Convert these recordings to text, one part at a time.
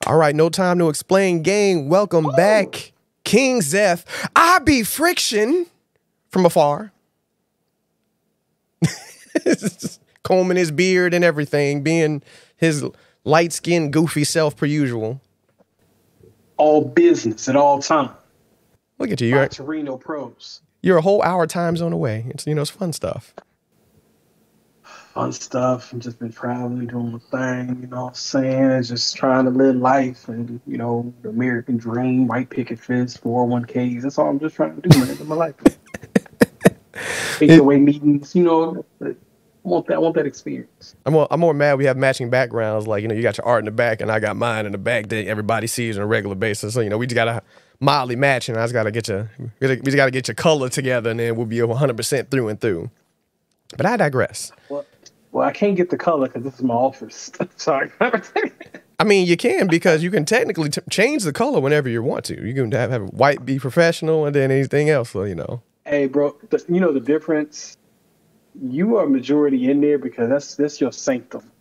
All right, no time to explain, gang. Welcome back. King Zeph. I be Friction from afar. Combing his beard and everything, being his light-skinned, goofy self per usual. All business at all time. Look at you. You're Torino pros. You're a whole hour time zone away. It's, it's fun stuff. Fun stuff. I've just been traveling, doing the thing, you know what I'm saying? Just trying to live life and, the American dream, white picket fence, 401ks. That's all I'm just trying to do, man, in my life. Take away meetings, I want that experience. I'm more mad we have matching backgrounds. Like, you got your art in the back and I got mine in the back that everybody sees on a regular basis. So, we just got to mildly match, and I just got to get we just got to get your color together, and then we'll be 100% through and through. But I digress. Well, I can't get the color because this is my office. Sorry. I mean, you can, because you can technically change the color whenever you want to. You can have white be professional and then anything else, so, Hey, bro, the difference? You are majority in there because that's your sanctum.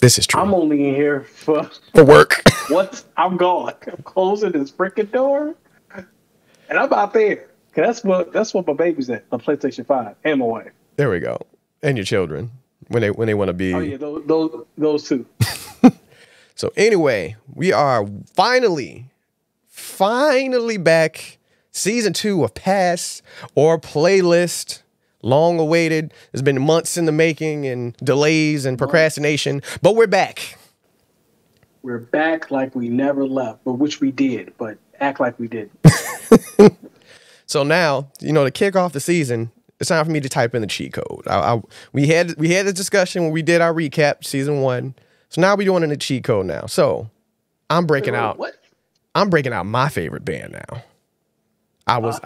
This is true. I'm only in here for work. What? I'm gone. I'm closing this freaking door, and I'm out there. Cause that's what my baby's at, my PlayStation 5 and my wife. There we go. And your children when they want to be. Oh yeah, those two. So anyway, we are finally back. Season 2 of Pass or Playlist. Long awaited. It's been months in the making and delays and procrastination, but we're back. We're back like we never left, but which we did, but act like we did. So now, to kick off the season, it's time for me to type in the cheat code. We had this discussion when we did our recap, season 1. So now we're doing in the cheat code now. So I'm breaking out my favorite band now. I was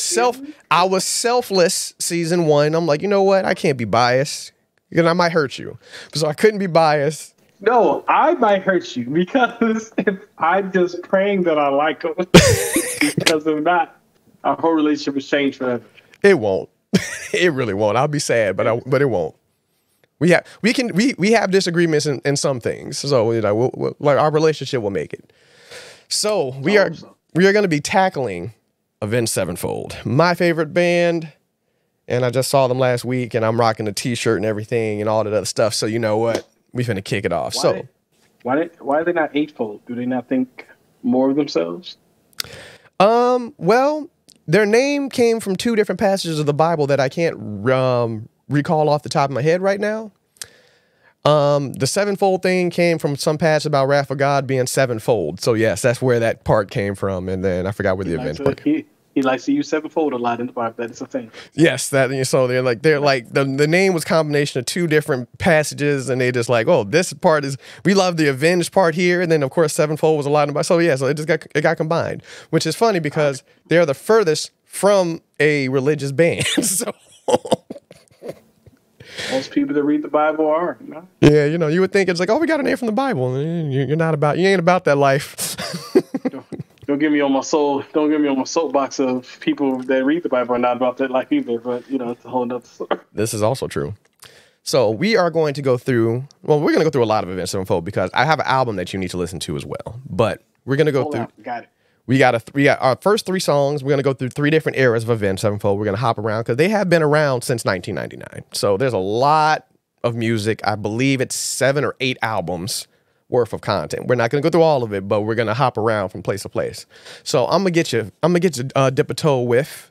selfless season 1. I'm like, you know what? I can't be biased because I might hurt you. So I couldn't be biased. No, I might hurt you because if I'm just praying that I like them, because if not, our whole relationship has changed forever. It won't. It really won't. I'll be sad, but it won't. We have disagreements in some things, so like our relationship will make it. So we are going to be tackling Avenged Sevenfold, my favorite band, and I just saw them last week, and I'm rocking the T-shirt and everything and all that other stuff. So you know what? We finna kick it off. Why are they not eightfold? Do they not think more of themselves? Well, their name came from 2 different passages of the Bible that I can't recall off the top of my head right now. The sevenfold thing came from some passage about wrath of God being sevenfold. So yes, that's where that part came from. And then I forgot where the event part came. He likes to use sevenfold a lot in the Bible. That's a thing. Yes, so they're like the name was a combination of 2 different passages, and they just like, oh, this part is, we love the avenged part here, and then of course sevenfold was a lot in the Bible. So yeah, so it got combined, which is funny because they're the furthest from a religious band. So most people that read the Bible are. Yeah, you would think it's like, oh, we got a name from the Bible. You ain't about that life. Don't get me on my soapbox of people that read the Bible are not about that life either. But it's a whole nother story. This is also true. So we are going to go through. Well, we're going to go through a lot of Avenged Sevenfold because I have an album that you need to listen to as well. But we're going to go through. Got it. We got our first 3 songs. We're going to go through 3 different eras of Avenged Sevenfold. We're going to hop around because they have been around since 1999. So there's a lot of music. I believe it's 7 or 8 albums worth of content. We're not going to go through all of it, but we're going to hop around from place to place. So I'm going to dip a toe with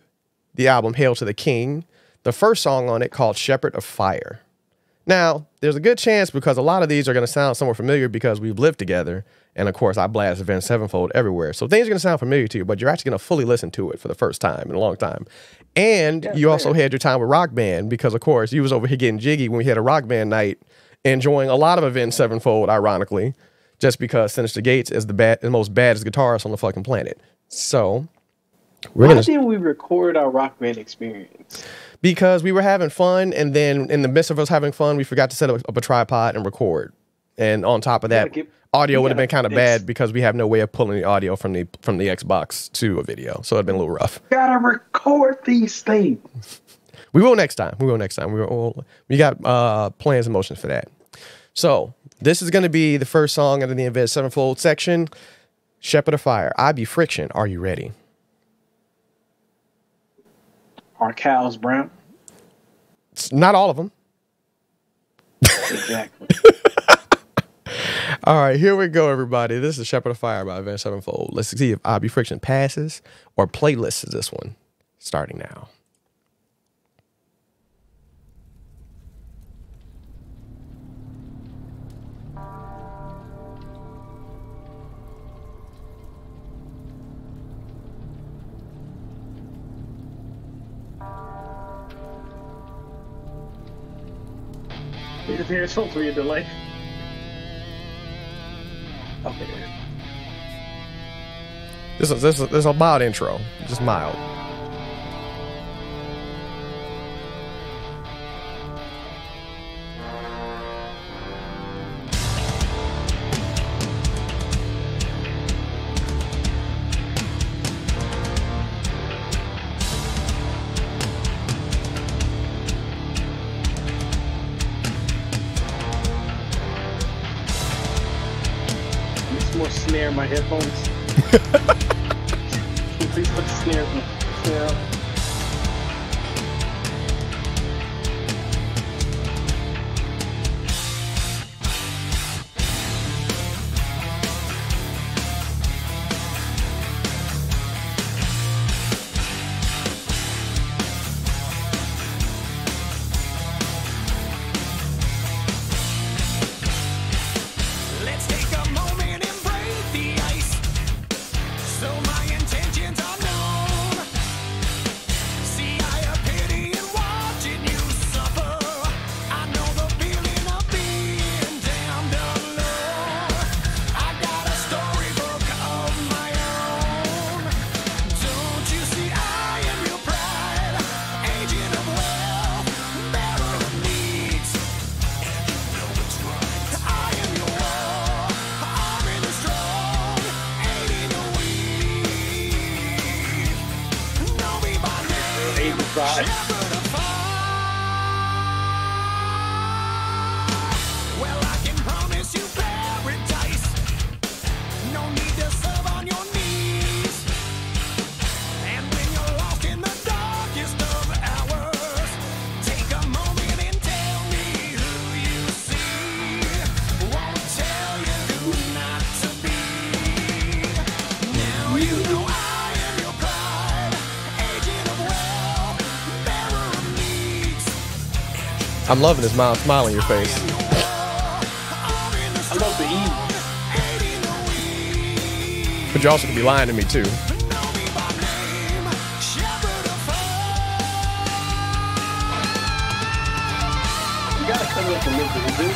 the album Hail to the King. The first song on it called Shepard of Fire. Now, there's a good chance because a lot of these are going to sound somewhat familiar because we've lived together. And of course, I blast Avenged Sevenfold everywhere. So things are going to sound familiar to you, but you're actually going to fully listen to it for the first time in a long time. And you also had your time with Rock Band because, of course, you was over here getting jiggy when we had a Rock Band night, enjoying a lot of Avenged Sevenfold, ironically, just because Sinister Gates is the most baddest guitarist on the fucking planet. So why didn't we record our Rock Band experience? Because we were having fun, and then in the midst of us having fun, we forgot to set up a tripod and record. And on top of that, audio would have been kind of bad because we have no way of pulling the audio from the Xbox to a video. So it'd been a little rough. Gotta record these things. We will next time. We got plans and motions for that. So This is going to be the first song under the Avenged Sevenfold section. Shepard of Fire, I Be Friction. Are you ready? Are cows brown? It's not all of them. Exactly. All right, here we go, everybody. This is Shepard of Fire by Avenged Sevenfold. Let's see if I Be Friction passes or playlist is this one. Starting now. Here's hopefully a delay. Okay. This is a mild intro, just mild. More snare in my headphones. Please put the snare up. Right. Well, I can promise you paradise. No need to serve on your knees. And when you're lost in the darkest of hours, take a moment and tell me who you see. Won't tell you who not to be. Now you know I am your pride, agent of well, bearer of needs. I'm loving this mild smile on your face. I love the E. But you also could be lying to me too. You gotta come up with this.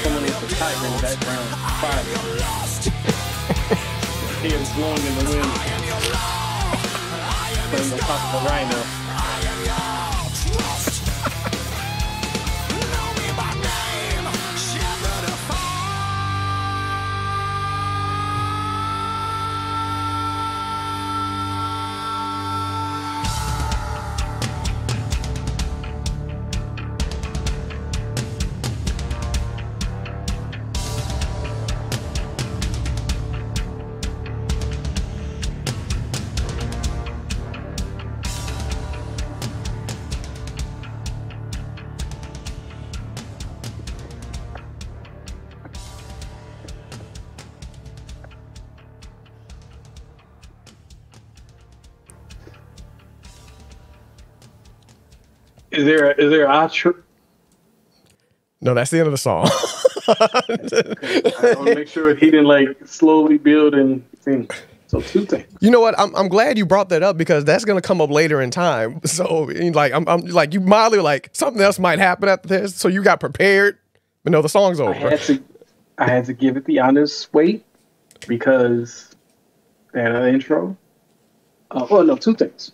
Someone with a tiger in the background. Fire. Hair is blowing in the wind. Playing the top of a rhino. Is there a outro? No, that's the end of the song. I want to make sure he didn't like slowly build and thing. So two things. You know what? I'm glad you brought that up because that's gonna come up later in time. So like I'm like you mildly like something else might happen after this. So you got prepared, but no, the song's over. I had to give it the honest weight because that intro. Oh no, two things.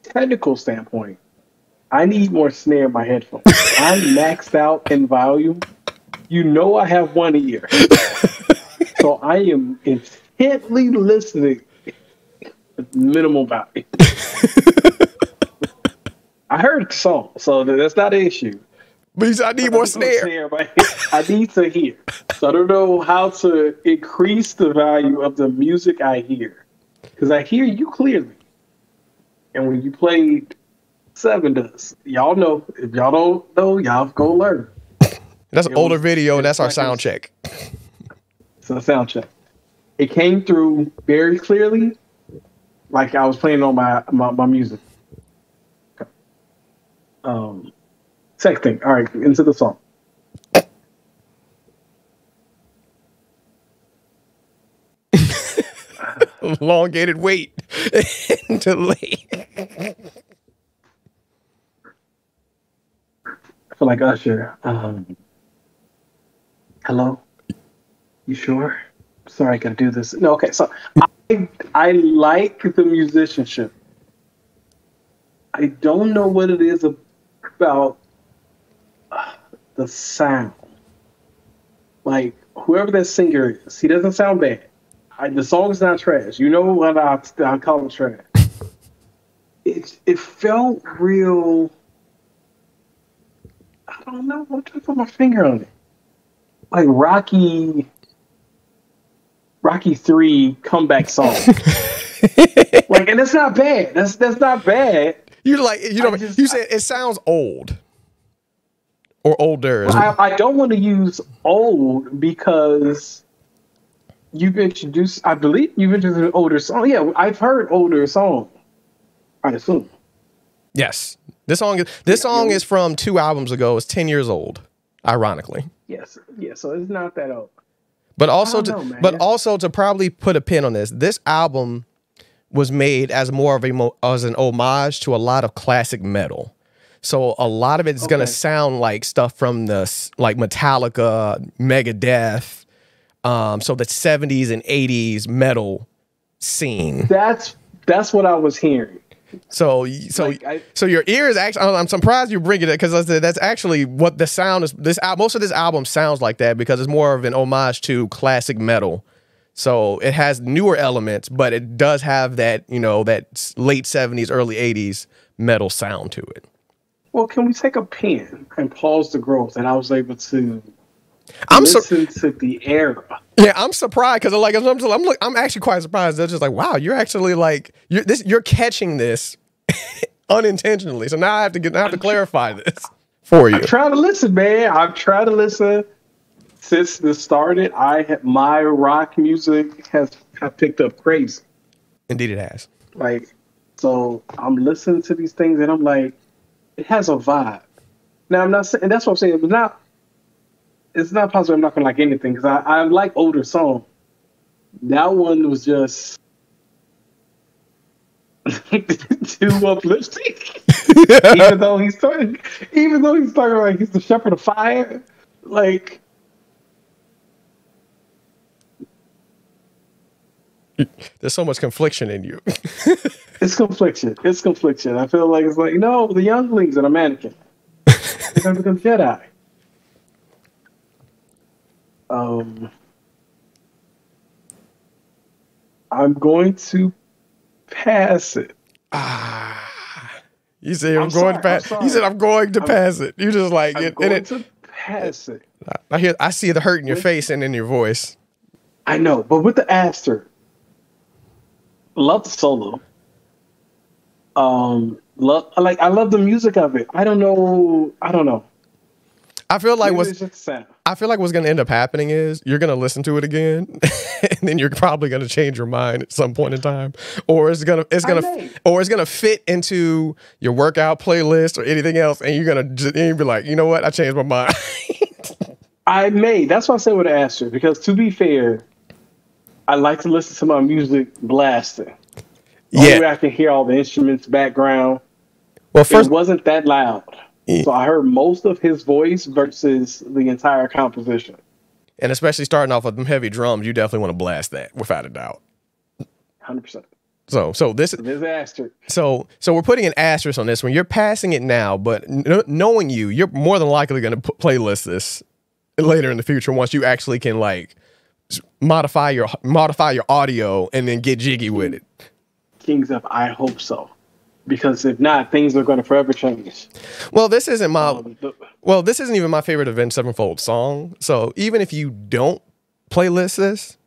Technical standpoint, I need more snare in my headphones. I'm maxed out in volume. You know I have one ear. So I am intently listening with minimal volume. I heard the song, so that's not an issue. But you said I need more snare. I need to hear. So I don't know how to increase the value of the music I hear. Because I hear you clearly. And when you played Seven Dust, y'all know. If y'all don't know, y'all go learn. That's an older video, and that's our sound check. So sound check. It came through very clearly, like I was playing on my music. Okay. Second thing. All right, into the song. Elongated wait. Delay. I feel like Usher. Hello? You sure? Sorry, I gotta do this. No, okay. So I like the musicianship. I don't know what it is about the sound. Like whoever that singer is, he doesn't sound bad. The song's not trash. You know what I call it trash. It felt real. I don't know. I'm trying to put my finger on it. Like Rocky 3 comeback song. Like, and that's not bad. That's not bad. You like you said it sounds old or older. I don't want to use old because I believe you've introduced an older song. Yeah, I've heard older songs. I assume. Yes, this song is from 2 albums ago. It's 10 years old, ironically. Yes, yeah. So it's not that old. But also to probably put a pin on this album was made as more of as an homage to a lot of classic metal. So a lot of it's gonna sound like stuff from like Metallica, Megadeth, so the 70s and 80s metal scene. That's what I was hearing. So your ear is actually. I'm surprised you bring it because that's actually what the sound is. Most of this album sounds like that because it's more of an homage to classic metal. So it has newer elements, but it does have that that late 70s, early 80s metal sound to it. Well, can we take a pen and pause the growth? And I was able to listen to the era. Yeah, I'm surprised because I'm actually quite surprised. They're just like, wow, you're actually like you're catching this unintentionally. So now I have to clarify this for you. I'm trying to listen, man. I'm trying to listen. Since this started, my rock music has picked up crazy. Indeed, it has. Like, so I'm listening to these things and I'm like, it has a vibe. Now I'm not saying, and that's what I'm saying. It's not possible I'm not gonna like anything because I like older songs. That one was just too uplifting. even though he's talking like he's the shepherd of fire, like. There's so much confliction in you. It's confliction. I feel like it's like, no, the younglings and a mannequin. They're gonna become Jedi. I'm going to pass it. You said I'm going to pass. You said I'm going to pass it. You just like I'm going to pass it. I see the hurt in your face and in your voice. I know, but with the asterisk. Love the solo. I love the music of it. I don't know. I feel like Maybe it's just the sound. I feel like what's going to end up happening is you're going to listen to it again, and then you're probably going to change your mind at some point in time, or it's gonna fit into your workout playlist or anything else, and you'll be like, you know what, I changed my mind. I may. That's why I said with an asterisk, because to be fair, I like to listen to my music blasting. Only way I can hear all the instruments, background. Well, first, it wasn't that loud. So I heard most of his voice versus the entire composition. And especially starting off with them heavy drums, you definitely want to blast that without a doubt. 100%. So this is asterisk. So we're putting an asterisk on this one. You're passing it now, but knowing you're more than likely going to playlist this later in the future once you actually can like modify your audio and then get jiggy with it. Kings up, I hope so. Because if not, things are going to forever change. Well, this isn't even my favorite Avenged Sevenfold song. So even if you don't playlist this,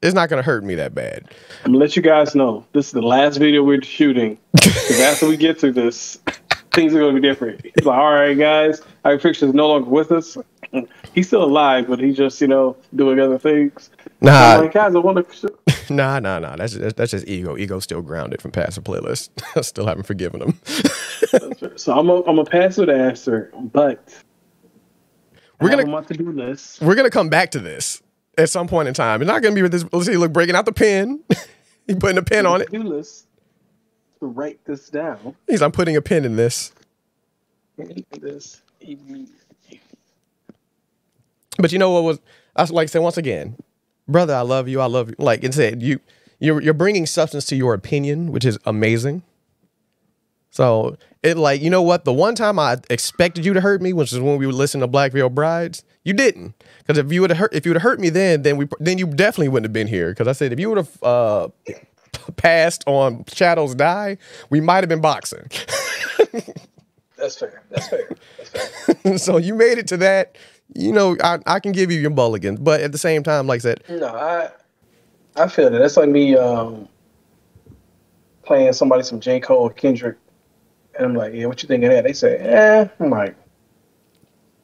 it's not going to hurt me that bad. I'm going to let you guys know, this is the last video we're shooting. Because after we get through this, things are going to be different. He's like, all right, guys, our picture is no longer with us. He's still alive, but he's just, doing other things. Nah. Like, guys, I want to... Nah. That's just ego. Ego's still grounded from past the playlist. I still haven't forgiven him. So I'm a pass with answer, but we're gonna do this. We're gonna come back to this at some point in time. It's not gonna be with this. Let's see. Look, breaking out the pen. He's putting a pen on it. Do this to write this down. I'm putting a pen in this. But you know what was? I like I said once again. Brother, I love you. I love you. Like it said, you're bringing substance to your opinion, which is amazing. So it like, you know what? The one time I expected you to hurt me, which is when we would listen to Black Veil Brides, you didn't. Because if you would have hurt me then you definitely wouldn't have been here. Because I said if you would have passed on Shadows Die, we might have been boxing. That's fair. So you made it to that. I can give you your mulligans, but at the same time, like I said, no, I feel that. That's like me playing some J. Cole or Kendrick, and I'm like, yeah, what you think of that? They say, I'm like,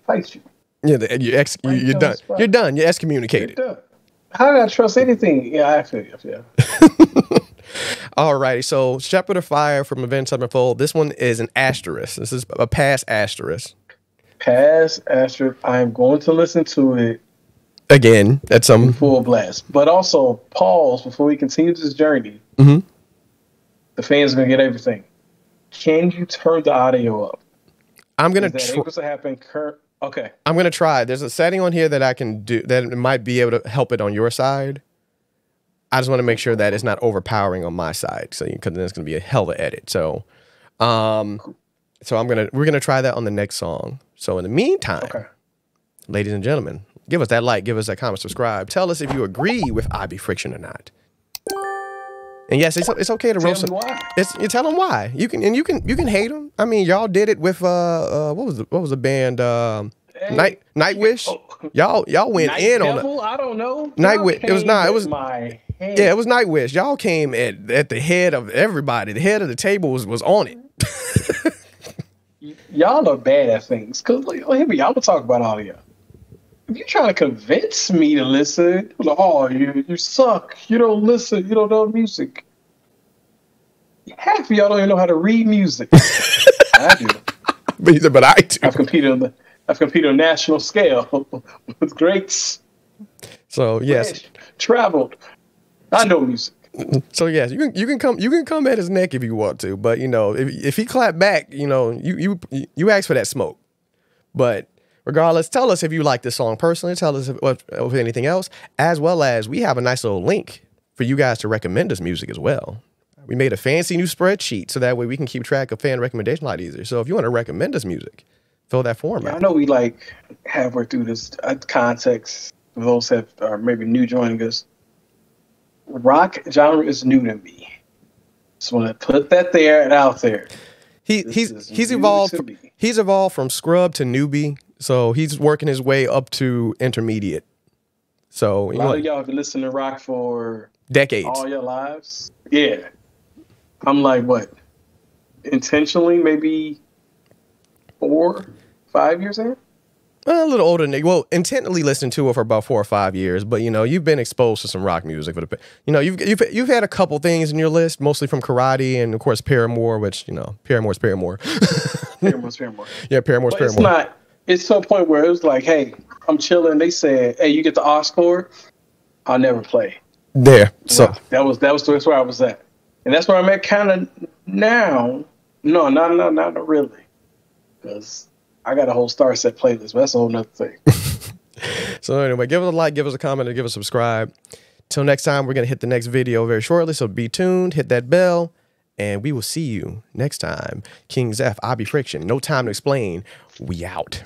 fight you. Yeah, you're done. You're done. You're excommunicated. You're done. How did I trust anything? Yeah, I feel you. Yeah. Alrighty, so Shepard of Fire from Avenged Sevenfold. This one is an asterisk. This is a pass asterisk. Pass asterisk. I'm going to listen to it again at some full blast, but also pause before we continue this journey. Mm-hmm. The fans are gonna get everything. Can you turn the audio up? I'm gonna. Is that able to happen? Okay. I'm gonna try. There's a setting on here that I can do that might be able to help it on your side. I just want to make sure that it's not overpowering on my side, so because then it's gonna be a hell of an edit. So, we're gonna try that on the next song. So in the meantime, ladies and gentlemen, give us that like, give us that comment, subscribe. Tell us if you agree with IB Friction or not. And yes, it's okay to roast them. You tell them why. You can hate them. I mean, y'all did it with what was the band Nightwish. Y'all went Night in Devil? on I don't know. Nightwish. It was it was Nightwish. Y'all came at the head of everybody. The head of the table was on it. Y'all are bad at things. Cause I'm gonna talk about all of y'all. If you're trying to convince me to listen, like, oh, you suck. You don't listen. You don't know music. Half of y'all don't even know how to read music. I do. But I do. I've competed on national scale with greats. So yes, traveled. I know music. So yes, you can come at his neck if you want to, but if he clap back, you ask for that smoke. But regardless, tell us if you like this song personally. Tell us if anything else, as well as we have a nice little link for you guys to recommend us music as well. We made a fancy new spreadsheet so that way we can keep track of fan recommendation a lot easier. So if you want to recommend us music, fill that form out. I know we halfway through this context. For those that are maybe new joining us, rock genre is new to me. Just want to put that there and out there. He's evolved. He's evolved from scrub to newbie, so he's working his way up to intermediate. So a lot of y'all have been listening to rock for decades, all your lives. Yeah, I'm like what? Intentionally, maybe 4-5 years in. A little older than well, intently listened to it for about 4 or 5 years, but you know, you've been exposed to some rock music for the, you know, you've had a couple things in your list, mostly from karate and of course Paramore, which you know, Paramore's Paramore. Paramore. Yeah, Paramore's But it's Paramore. not. It's to a point where it was like, hey, I'm chilling. They said, hey, you get the aux chord. I'll never play. There, so That's where I was at, and that's where I'm at kind of now. No, not really, because I got a whole Star Set playlist, but that's a whole nother thing. So anyway, give us a like, give us a comment, and give us a subscribe. Till next time, we're gonna hit the next video very shortly, so be tuned, hit that bell, and we will see you next time. King's F, I be Friction, no time to explain. We out.